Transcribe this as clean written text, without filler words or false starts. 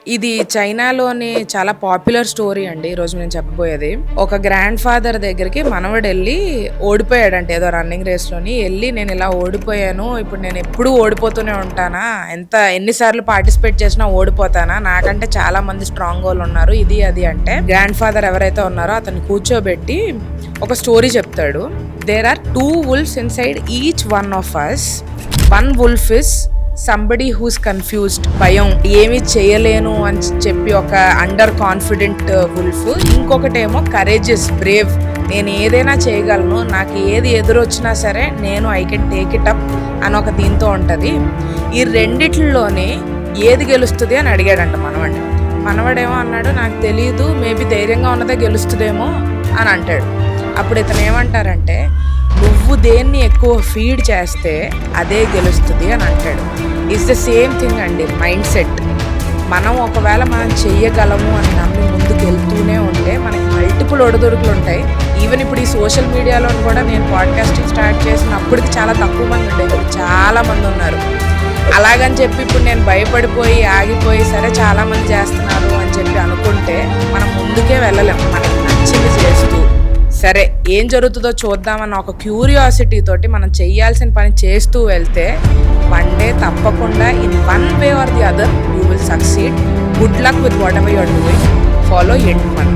ఇది చైనాలోని చాలా పాపులర్ స్టోరీ అండి. ఈరోజు నేను చెప్పబోయేది. ఒక గ్రాండ్ ఫాదర్ దగ్గరికి మనవడు వెళ్ళి ఓడిపోయాడంట ఏదో రన్నింగ్ రేస్‌లోని. ఎళ్లి నేను ఇలా ఓడిపోయాను. ఇప్పుడు నేను ఎప్పుడూ ఓడిపోతూనే ఉంటానా? ఎన్నిసార్లు పార్టిసిపేట్ చేసినా ఓడిపోతానా? నాకంటే చాలా మంది స్ట్రాంగోళ్ళు ఉన్నారు. ఇది అది అంటే గ్రాండ్ ఫాదర్ ఎవరైతే ఉన్నారో అతన్ని కూర్చోబెట్టి ఒక స్టోరీ చెప్తాడు. There are 2 wolves inside each one of us. One wolf is somebody who's confused, భయం, ఏమి చేయలేను అని చెప్పి ఒక అండర్ కాన్ఫిడెంట్ వుల్ఫ్. ఇంకొకటేమో కరేజియస్, బ్రేవ్, నేను ఏదైనా చేయగలను, నాకు ఏది ఎదురొచ్చినా సరే నేను I can take it up అని ఒక దీంతో ఉంటుంది. ఈ రెండిట్లోనే ఏది గెలుస్తుంది అని అడిగాడంట మనవాడిని. మనవాడేమో అన్నాడు, నాకు తెలియదు, మేబీ ధైర్యంగా ఉన్నదే గెలుస్తుందేమో అని అంటాడు. అప్పుడు ఇతను ఏమంటారంటే, నువ్వు దేన్ని ఎక్కువ ఫీడ్ చేస్తే అదే గెలుస్తుంది అని అంటాడు. ఇట్స్ ద సేమ్ థింగ్ అండి, మైండ్ సెట్. మనం ఒకవేళ మనం చెయ్యగలము అని నమ్మి ముందుకు వెళ్తూనే ఉంటే మనకి మల్టిపుల్ ఒడిదుడుకులు ఉంటాయి. ఈవెన్ ఇప్పుడు ఈ సోషల్ మీడియాలో కూడా నేను పాడ్కాస్టింగ్ స్టార్ట్ చేసినప్పటికి చాలా తక్కువ మంది ఉండేది, చాలా మంది ఉన్నారు. అలాగని చెప్పి ఇప్పుడు నేను భయపడిపోయి ఆగిపోయి సరే చాలా మంది చేస్తున్నారు అని చెప్పి అనుకుంటే మనం ముందుకే వెళ్ళలేము. మనకి నచ్చింది చేస్తూ సరే ఏం జరుగుతుందో చూద్దామన్న ఒక క్యూరియాసిటీ తోటి మనం చెయ్యాల్సిన పని చేస్తూ వెళ్తే వన్ డే తప్పకుండా in one way or the other you will succeed. Good luck with whatever you are doing. Follow end one.